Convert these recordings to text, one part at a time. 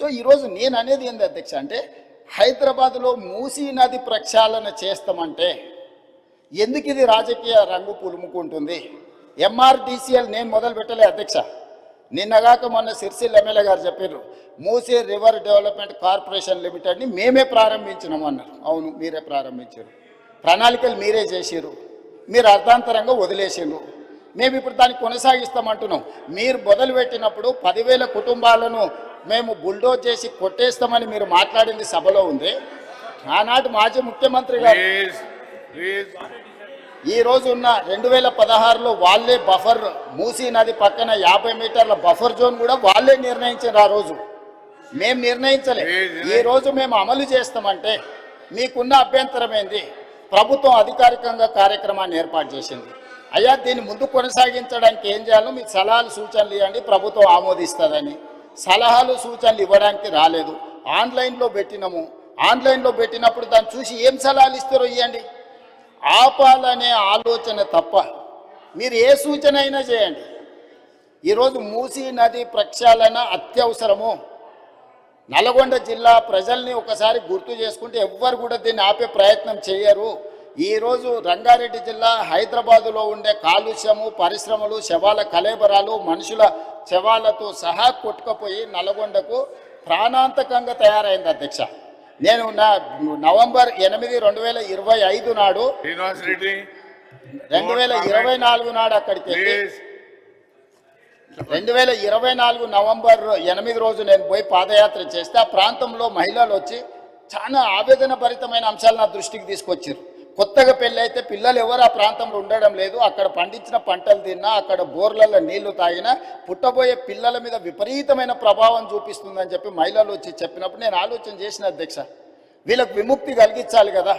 So ఈరోజు నేను అనేది ఏంది అధ్యక్ష అంటే హైదరాబాద్లో మూసీ నది ప్రక్షాళన చేస్తామంటే ఎందుకు ఇది రాజకీయ రంగు పులుముకుంటుంది? ఎంఆర్డీసీఎల్ నేను మొదలు పెట్టలే అధ్యక్ష. నిన్నగాక మొన్న సిరిసిల్ల ఎమ్మెల్యే గారు చెప్పారు మూసీ రివర్ డెవలప్మెంట్ కార్పొరేషన్ లిమిటెడ్ని మేమే ప్రారంభించినాము అన్నారు. అవును, మీరే ప్రారంభించారు, ప్రణాళికలు మీరే చేసారు, మీరు అర్థాంతరంగా వదిలేసారు. మేము ఇప్పుడు దాన్ని కొనసాగిస్తామంటున్నాం. మీరు మొదలుపెట్టినప్పుడు 10,000 కుటుంబాలను మేము బుల్డోజ్ చేసి కొట్టేస్తామని మీరు మాట్లాడింది సభలో ఉంది. ఆనాటి మాజీ ముఖ్యమంత్రి గారు ఈ రోజు ఉన్న 2016లో వాళ్ళే బఫర్ మూసీ నది పక్కన 50 మీటర్ల బఫర్ జోన్ కూడా వాళ్ళే నిర్ణయించారు. ఆ రోజు మేము నిర్ణయించలే. ఈ రోజు మేము అమలు చేస్తామంటే మీకున్న అభ్యంతరం ఏంది? ప్రభుత్వం అధికారికంగా కార్యక్రమాన్ని ఏర్పాటు చేసింది. అయ్యా దీన్ని ముందు కొనసాగించడానికి ఏం చేయాలో మీకు సలహాలు సూచనలు ఇవ్వండి, ప్రభుత్వం ఆమోదిస్తుందని. సలహాలు సూచనలు ఇవ్వడానికి రాలేదు. ఆన్లైన్లో పెట్టినాము. ఆన్లైన్లో పెట్టినప్పుడు దాన్ని చూసి ఏం సలహాలు ఇస్తారో ఇవ్వండి. ఆపాలనే ఆలోచన తప్ప మీరు ఏ సూచన అయినా చేయండి. ఈరోజు మూసీ నది ప్రక్షాళన అత్యవసరము. నల్గొండ జిల్లా ప్రజల్ని ఒకసారి గుర్తు చేసుకుంటే ఎవ్వరు కూడా దీన్ని ఆపే ప్రయత్నం చేయరు. ఈరోజు రంగారెడ్డి జిల్లా హైదరాబాదులో ఉండే కాలుష్యము, పరిశ్రమలు, శవాల కలేబరాలు, మనుషుల శవాలతో సహా కొట్టుకుపోయి నల్గొండకు ప్రాణాంతకంగా తయారైంది అధ్యక్ష. నేను నవంబర్ 8, 2025 నాడు 2024 నాడు అక్కడికి వెళ్ళి 2024 నవంబర్ 8 రోజు నేను పోయి పాదయాత్ర చేస్తే ఆ ప్రాంతంలో మహిళలు వచ్చి చాలా ఆవేదన భరితమైన అంశాలు నా దృష్టికి తీసుకొచ్చారు. కొత్తగా పెళ్ళి అయితే పిల్లలు ఎవరు ఆ ప్రాంతంలో ఉండడం లేదు. అక్కడ పండించిన పంటలు తిన్నా, అక్కడ బోర్లలో నీళ్లు తాగినా పుట్టబోయే పిల్లల మీద విపరీతమైన ప్రభావం చూపిస్తుందని చెప్పి మహిళలు వచ్చి చెప్పినప్పుడు నేను ఆలోచన చేసిన అధ్యక్ష, వీళ్ళకు విముక్తి కలిగించాలి కదా,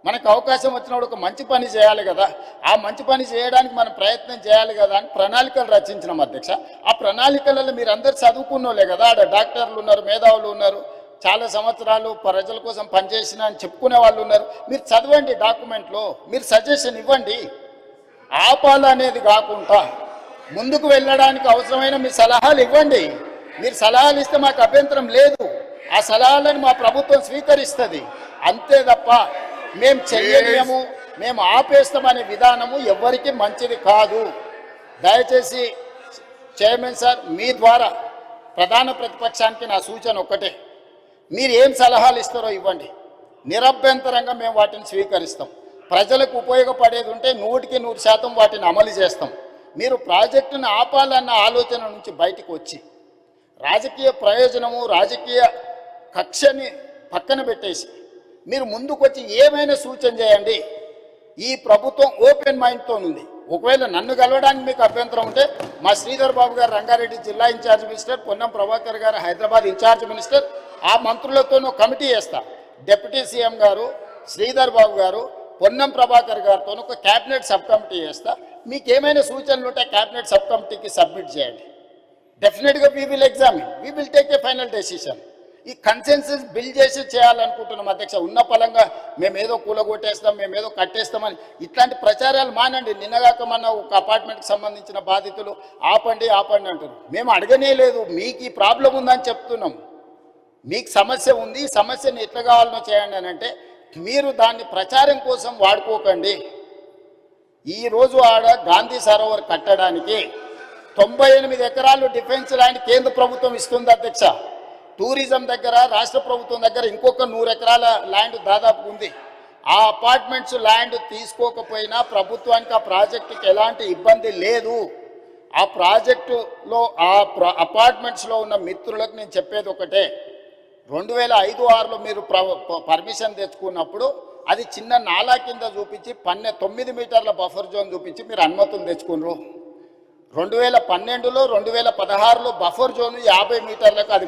మనకు అవకాశం వచ్చినప్పుడు ఒక మంచి పని చేయాలి కదా, ఆ మంచి పని చేయడానికి మనం ప్రయత్నం చేయాలి కదా అని ప్రణాళికలు రచించినాం అధ్యక్ష. ఆ ప్రణాళికలలో మీరు అందరు చదువుకున్నోలే కదా, ఆడ డాక్టర్లు ఉన్నారు, మేధావులు ఉన్నారు, చాలా సంవత్సరాలు ప్రజల కోసం పనిచేసిన అని చెప్పుకునే వాళ్ళు ఉన్నారు. మీరు చదవండి, డాక్యుమెంట్లో మీరు సజెషన్ ఇవ్వండి. ఆపాలనేది కాకుండా ముందుకు వెళ్ళడానికి అవసరమైన మీ సలహాలు ఇవ్వండి. మీరు సలహాలు ఇస్తే మాకు అభ్యంతరం లేదు. ఆ సలహాలను మా ప్రభుత్వం స్వీకరిస్తుంది. అంతే తప్ప మేము చెయ్యలేము, మేము ఆపేస్తామనే విధానము ఎవరికి మంచిది కాదు. దయచేసి చైర్మన్ సార్, మీ ద్వారా ప్రధాన ప్రతిపక్షానికి నా సూచన ఒక్కటే, మీరు ఏం సలహాలు ఇస్తారో ఇవ్వండి. నిరభ్యంతరంగా మేము వాటిని స్వీకరిస్తాం. ప్రజలకు ఉపయోగపడేది ఉంటే 100% వాటిని అమలు చేస్తాం. మీరు ప్రాజెక్టును ఆపాలన్న ఆలోచన నుంచి బయటకు వచ్చి రాజకీయ ప్రయోజనము, రాజకీయ కక్షని పక్కన పెట్టేసి మీరు ముందుకు వచ్చి ఏమైనా సూచన చేయండి. ఈ ప్రభుత్వం ఓపెన్ మైండ్తో ఉంది. ఒకవేళ నన్ను కలవడానికి మీకు అభ్యంతరం ఉంటే మా శ్రీధర్ బాబు గారు రంగారెడ్డి జిల్లా ఇన్ఛార్జ్ మినిస్టర్, పొన్నం ప్రభాకర్ గారు హైదరాబాద్ ఇన్ఛార్జ్ మినిస్టర్, ఆ మంత్రులతోనూ కమిటీ వేస్తా. డిప్యూటీ సీఎం గారు, శ్రీధర్ బాబు గారు, పొన్నం ప్రభాకర్ గారితో ఒక క్యాబినెట్ సబ్ కమిటీ వేస్తా. మీకు ఏమైనా సూచనలు ఉంటే క్యాబినెట్ సబ్ కమిటీకి సబ్మిట్ చేయండి. డెఫినెట్గా we will examine, we will take a final decision. ఈ కన్సెన్సస్ బిల్డ్ చేసి చేయాలనుకుంటున్నాం అధ్యక్ష. ఉన్న పలంగా మేమేదో కూలగొట్టేస్తాం, మేమేదో కట్టేస్తామని ఇట్లాంటి ప్రచారాలు మానండి. నిన్నగాక మన ఒక అపార్ట్మెంట్కి సంబంధించిన బాధితులు ఆపండి ఆపండి అంటారు. మేము అడగనే లేదు, మీకు ఈ ప్రాబ్లం ఉందని చెప్తున్నాం. మీకు సమస్య ఉంది, సమస్యను ఎట్లా కావాలనో చేయండి అని అంటే మీరు దాన్ని ప్రచారం కోసం వాడుకోకండి. ఈరోజు ఆడ గాంధీ సరోవర్ కట్టడానికి 98 ఎకరాలు డిఫెన్స్ ల్యాండ్ కేంద్ర ప్రభుత్వం ఇస్తుంది అధ్యక్ష. టూరిజం దగ్గర రాష్ట్ర ప్రభుత్వం దగ్గర ఇంకొక 100 ఎకరాల ల్యాండ్ దాదాపు ఉంది. ఆ అపార్ట్మెంట్స్ ల్యాండ్ తీసుకోకపోయినా ప్రభుత్వానికి ఆ ప్రాజెక్టుకి ఎలాంటి ఇబ్బంది లేదు. ఆ ప్రాజెక్టులో ఆ అపార్ట్మెంట్స్లో ఉన్న మిత్రులకు నేను చెప్పేది ఒకటే, 2005-06లో మీరు పర్మిషన్ తెచ్చుకున్నప్పుడు అది చిన్న నాలా కింద చూపించి 9 మీటర్ల బఫర్ జోన్ చూపించి మీరు అనుమతులు తెచ్చుకున్నారు. 2012లో 2016లో బఫర్ జోన్ 50 మీటర్లకు, అది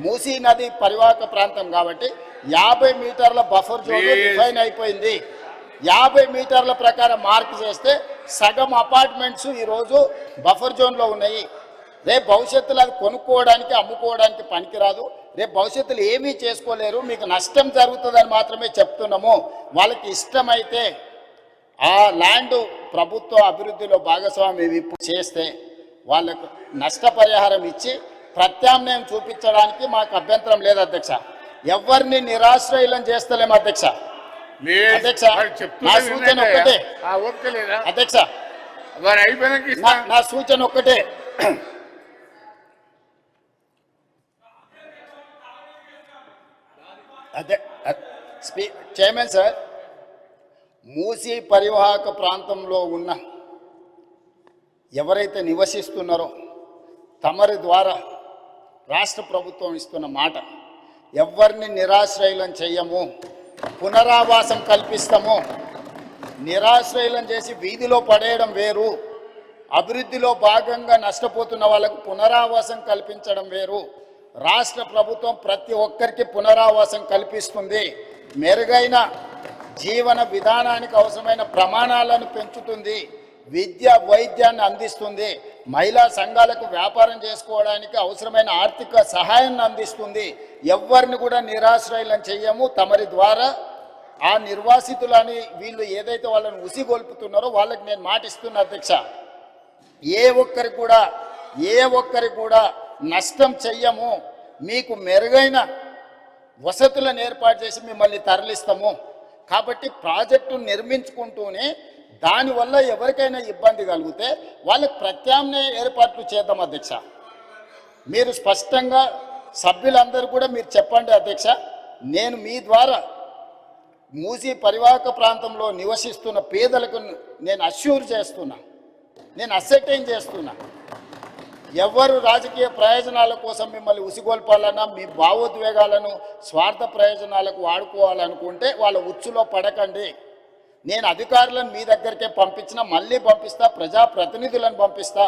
మూసీ నది పరివాహక ప్రాంతం కాబట్టి 50 మీటర్ల బఫర్ జోన్ డిఫైన్ అయిపోయింది. 50 మీటర్ల ప్రకారం మార్క్ చేస్తే సగం అపార్ట్మెంట్స్ ఈరోజు బఫర్ జోన్లో ఉన్నాయి. రేపు భవిష్యత్తులో అది కొనుక్కోవడానికి, అమ్ముకోవడానికి పనికిరాదు. రేపు భవిష్యత్తులో ఏమీ చేసుకోలేరు, మీకు నష్టం జరుగుతుందని మాత్రమే చెప్తున్నాము. వాళ్ళకి ఇష్టమైతే ఆ ల్యాండ్ ప్రభుత్వ అభివృద్ధిలో భాగస్వామి చేస్తే వాళ్ళకు నష్టపరిహారం ఇచ్చి ప్రత్యామ్నాయం చూపించడానికి మాకు అభ్యంతరం లేదు అధ్యక్ష. ఎవరిని నిరాశ్రయులను చేస్తలేము అధ్యక్ష. అధ్యక్ష నా సూచన ఒక్కటే అధ్యక్ష, నా సూచన ఒక్కటే. అదే చైర్మన్ సార్, మూసీ పరివాహక ప్రాంతంలో ఉన్న ఎవరైతే నివసిస్తున్నారో తమరి ద్వారా రాష్ట్ర ప్రభుత్వం ఇస్తున్న మాట, ఎవరిని నిరాశ్రయులను చెయ్యము, పునరావాసం కల్పిస్తాము. నిరాశ్రయులను చేసి వీధిలో పడేయడం వేరు, అభివృద్ధిలో భాగంగా నష్టపోతున్న వాళ్ళకు పునరావాసం కల్పించడం వేరు. రాష్ట్ర ప్రభుత్వం ప్రతి ఒక్కరికి పునరావాసం కల్పిస్తుంది, మెరుగైన జీవన విధానానికి అవసరమైన ప్రమాణాలను పెంచుతుంది, విద్య వైద్యాన్ని అందిస్తుంది, మహిళా సంఘాలకు వ్యాపారం చేసుకోవడానికి అవసరమైన ఆర్థిక సహాయాన్ని అందిస్తుంది. ఎవరిని కూడా నిరాశ్రయులను చెయ్యము. తమరి ద్వారా ఆ నిర్వాసితులని వీళ్ళు ఏదైతే వాళ్ళని ఉసిగొల్పుతున్నారో వాళ్ళకి నేను మాటిస్తున్నా అధ్యక్ష, ఏ ఒక్కరికి కూడా నష్టం చెయ్యము. మీకు మెరుగైన వసతులను ఏర్పాటు చేసి మిమ్మల్ని తరలిస్తాము. కాబట్టి ప్రాజెక్టు నిర్మించుకుంటూనే దానివల్ల ఎవరికైనా ఇబ్బంది కలిగితే వాళ్ళకి ప్రత్యామ్నాయ ఏర్పాట్లు చేద్దాం అధ్యక్ష. మీరు స్పష్టంగా సభ్యులందరూ కూడా మీరు చెప్పండి అధ్యక్ష. నేను మీ ద్వారా మూసీ పరివాహక ప్రాంతంలో నివసిస్తున్న పేదలకు నేను అష్యూర్ చేస్తున్నా, నేను అసెటైన్ చేస్తున్నా, ఎవరు రాజకీయ ప్రయోజనాల కోసం మిమ్మల్ని ఉసిగొల్పాలన్నా మీ భావోద్వేగాలను స్వార్థ ప్రయోజనాలకు వాడుకోవాలనుకుంటే వాళ్ళ ఉచ్చులో పడకండి. నేను అధికారులను మీ దగ్గరికే పంపించిన, మళ్ళీ పంపిస్తా, ప్రజాప్రతినిధులను పంపిస్తా.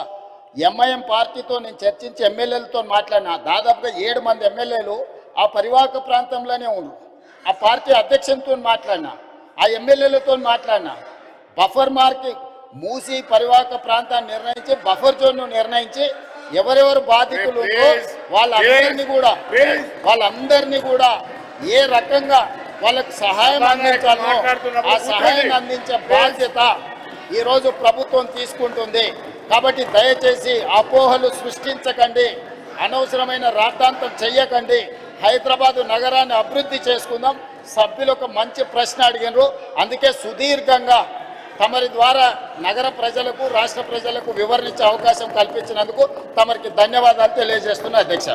ఎంఐఎం పార్టీతో నేను చర్చించి ఎమ్మెల్యేలతో మాట్లాడినా, దాదాపుగా 7 మంది ఎమ్మెల్యేలు ఆ పరివాహక ప్రాంతంలోనే ఉన్నారు. ఆ పార్టీ అధ్యక్షునితో మాట్లాడినా, ఆ ఎమ్మెల్యేలతో మాట్లాడినా, బఫర్ మార్క్ మూసీ పరివాహక ప్రాంతాన్ని నిర్ణయించి బఫర్ జోన్ను నిర్ణయించి ఎవరెవరు బాధితులు వాళ్ళందరినీ కూడా ఏ రకంగా వాళ్ళకు సహాయం అందించాలో ఆ సహాయాన్ని అందించే బాధ్యత ఈరోజు ప్రభుత్వం తీసుకుంటుంది. కాబట్టి దయచేసి అపోహలు సృష్టించకండి, అనవసరమైన రాద్ధాంతం చెయ్యకండి. హైదరాబాదు నగరాన్ని అభివృద్ధి చేసుకుందాం. సభ్యులు ఒక మంచి ప్రశ్న అడిగినారు, అందుకే సుదీర్ఘంగా తమరి ద్వారా నగర ప్రజలకు రాష్ట్ర ప్రజలకు వివరించే అవకాశం కల్పించినందుకు తమరికి ధన్యవాదాలు తెలియజేస్తున్నా అధ్యక్ష.